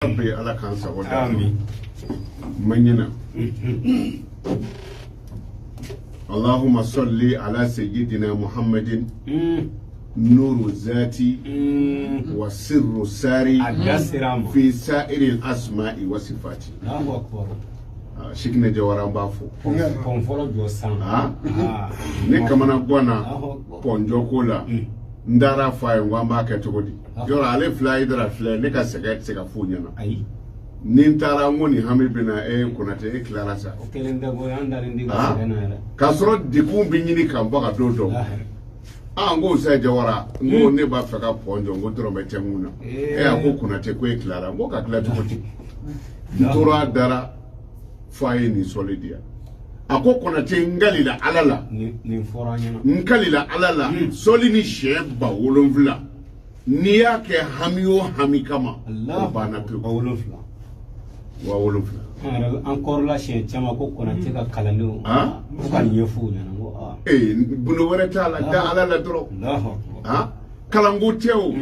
Rabbi ala kan sabo da manyina Allahumma salli ala sayyidina Muhammadin nuru zati wa sirru sari fi sa'iril asma'i wa sifati. Allahu akbar. Shikne jawaran bafo Pon folo josan. Ne kamana bwana ponjo kola ndara fayo ngamba ka togodi yora ale fly dara fly ne ka sega funya na Ai. nintara ngoni hamibina kunate eklarasa Okelenda go yanda ndi go sena. kasoro diku binyini kan baka dodo ngo sa jawara ngo ne ba faka ponjo ngo toro be temuna ako kunate ko eklara ngo ka kla togodi tora dara faye ni solidia ako kunate ngalila alala ni foranya nkalila alala soli ni sheba wolonvla ni yake hamiyo hamikama Allah bana pe wolonvla wa wolonvla encore la chien chama ko kona teka kalalo ko yefu na ngo bunu wereta la da alala dro Allah kalangu tew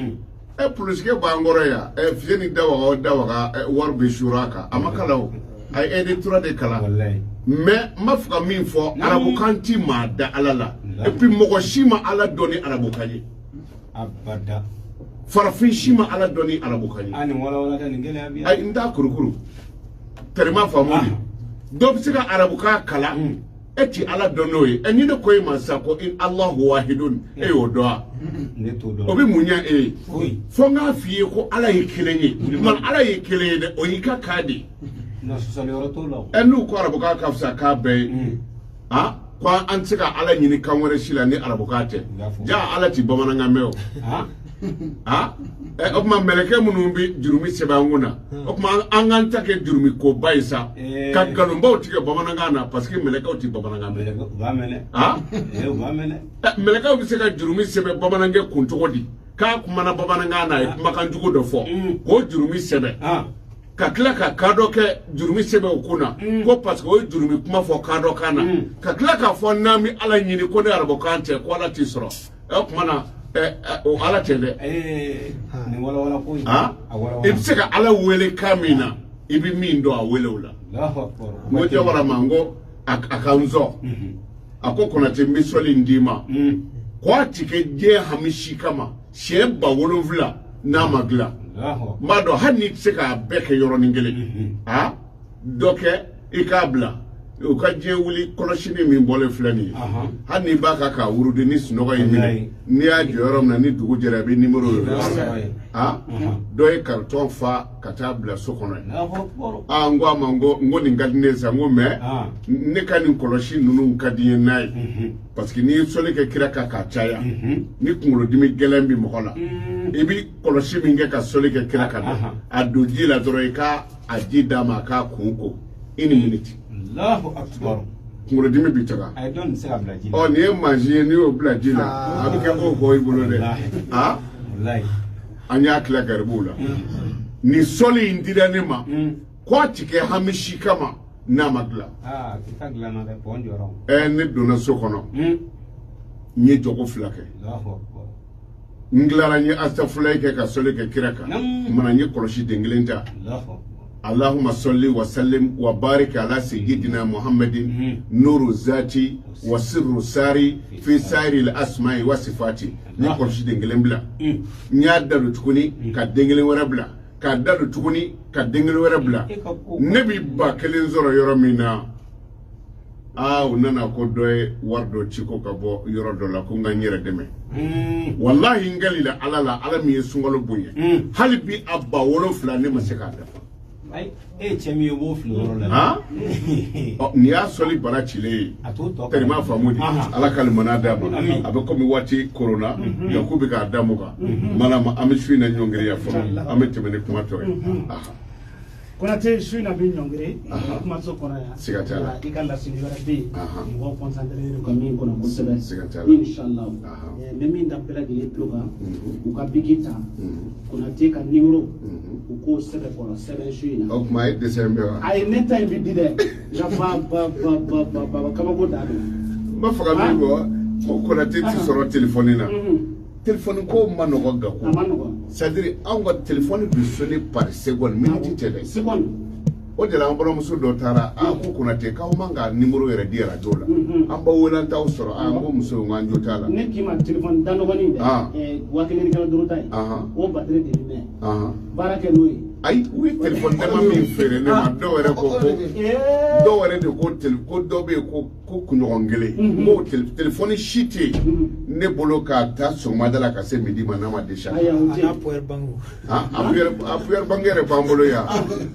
poliske bangoro ya fieni dawa warbe shuraka amakalaw ay editora de kala wallahi mais mafka min fo arabukanti ma da alala et puis mogo shima ala doni arabukani abada farafin shima ala doni arabukani ani wala tan ngele abi ay nda kurukuru terima famuli do sika arabuka kala eti ala donoye enyi de koy masako in Allahu wahidun odoa ne to do obi munya fo nga fie ko ala yekelenye man ala yekeleye de oyika kadi na sosali oroto law enu ko arabuka kafsa ka be kwa antika ala nyini kanwere shila ni arabuka te ja ala ti bomana ngameo okuma meleke munumbi jurumi sebanguna okuma anganta ke jurumi ko baisa ka galumba tike bomana ngana parce que meleke oti bomana ngamele ba mele ba mele meleke obi seka jurumi sebe bomana nge kuntogodi ka kuma na bomana ngana kuma kan jugo do fo ko jurumi sebe ka kila ka kado ke jurumi sebe okuna ko parce que o jurumi kuma fo kado kana ka kila ka fo nami ala nyini ko ne arabokante ko ala tisro okuma na ala tende ni wala ko ibseka ala wele kamina ibi mindo a wele ula Allahu akbar mo jawara mango akanzo akoko na temisoli ndima kwa tike je hamishi kama sheba wolovla na magla mado hani tseka beke yoro ningele doke ikabla ukaje wuli koloshini min bole flani hani baka ka wurude ni snoga yimini ni ajorom na ni dugu jerabe numero doy carton fa katabla sokono ngwa mango ngoni ngadineza ngome ne kani koloshi nunu kadiye nay parce que ni sole ke kiraka ka chaya ni kungulo dimi gelembi mokola ibi koloshi minge ka sole ke kiraka adoji la doroika ajida maka kunko ini minute Allahu akbar ngoro dimi bitaga I don't say ablaji ni magie ni oblaji la abike o boy bolo de wallahi anya kla garbula ni soli indira ni ma kwa tike hamishi kama na magla kitagla na de pondi oro ni dona sokono ni jogo flake Allahu akbar nglara ni astafulay ke ka soli ke kiraka mana ni koloshi denglenta Allahu اللهم صل وسلم وبارك على سيدنا محمد نور ذاتي وسر ساري في سائر الاسماء والصفات نقول شي دنگلم بلا نيادر تكوني كدنگل وربلا كدر تكوني كدنگل وربلا نبي باكلين زورو يرومينا nana ko doy wardo chiko kabo yoro dola ko nganyere deme wallahi ngalila ala mi sungalo bunye halibi abba wolo flani maseka dafa ay chemi wo floro la ni ya soli bara chile terima famudi ala kalmana dama abeko mi wati corona yakubi ka damuka mala ma amishu na nyongere ya fo ametemene kuma to Konate suis na bin nyongere kuma so kona ya sigatala ikalla sini wala bi ngo concentrate ko min kono ko sebe sigatala inshallah mimi ndapela gile ploga ukabigita kuna teka nimero uko sebe kono sebe suis na of my December ay neta bi dide ja ba kama go da ma faga mi go ko na teti soro telefone na téléphone ko manogo gako c'est-à-dire on va téléphone bi sonner par seconde minute télé seconde o de la ambolo muso do tara a ko kunate ka manga numéro yere di radio la amba wona taw soro a ko muso nganjo tala ne ki ma téléphone dano bani de wakene ni kala duro tay o batterie de me barake noy ay oui téléphone dama min fere ne ma do were ko do were de ko ko do be ko kunyongele mo téléphone shité ne bolo ka ta so madala ka se midi manama desha ana poer bangu apuer bangere pambolo ya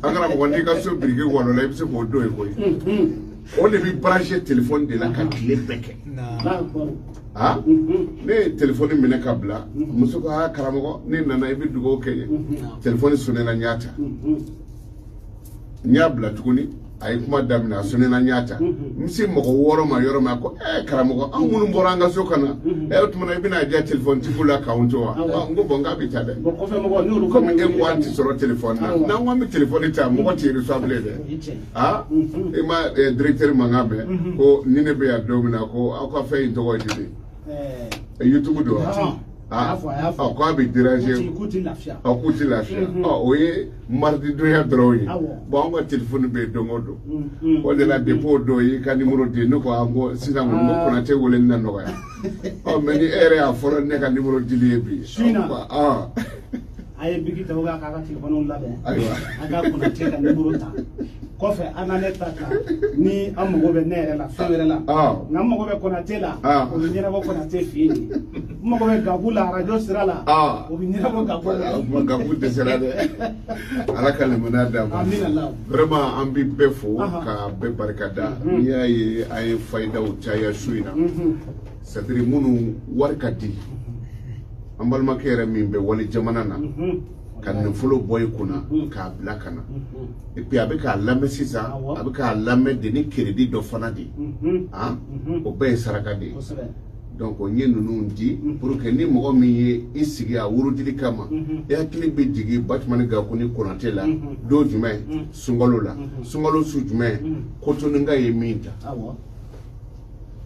angara mo ndi ka so brigi wolo la bise ko do e ko on le bi brancher téléphone de la ka clé beke ne téléphone mine kabla muso ko ha karamo ne nana ibi dugo ke téléphone sonena nyata nyabla tukuni ay kuma damina sonena nyata msi moko woro ma yoro ma ko karamo ko amunu mboranga sokana tumana ibi na ja téléphone tikula account wa ngo bonga bitade ko fe mo no ko me ko anti soro téléphone na ngwa téléphone ta mo ti responsable de e ma directeur mangabe ko nine be ya domina ko akwa fe into ko dide YouTube do ko abi déranger akuti lafia oye mardi do ya droyi bon ngo téléphone be dongodo o de la dépôt do yi ka numéro de no ko ango sina ngo ko na te wolen na no ya meni ere a foro ne ka numéro dilié bi ay bigi taw ga ka téléphone la be aga ko na te ka numéro ta kofe ananeta ka ni amogo be nere la fere la na mogo be kona tela o nyira bo kona te fini mogo be gabula radio sirala o nyira bo gabula mo gabu de serade ala kale monada amin allah vraiment ambi befo ka be barkada ni ay fayda o taya suina c'est-à-dire munu warkati ambal makere mimbe wali jamana na kan folo boy kuna ka blakana et puis avec la mesisa avec la de ni crédit do fanadi o be sarakade donc on yenu nundi pour que ni mo mi isigi a wurudili kama ya klibi digi batman ga kuni konatela do jume sungolo la sungolo su jume kotoninga yeminta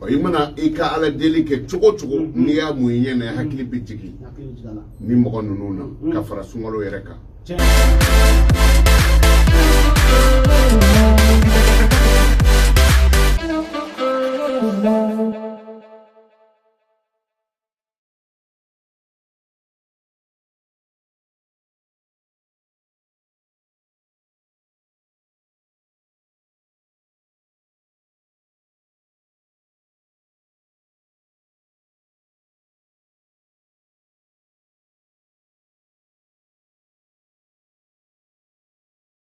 imana ika ala delike chuko ni ya muinye na hakili bitiki ni mo nununa ka fara sungolo yereka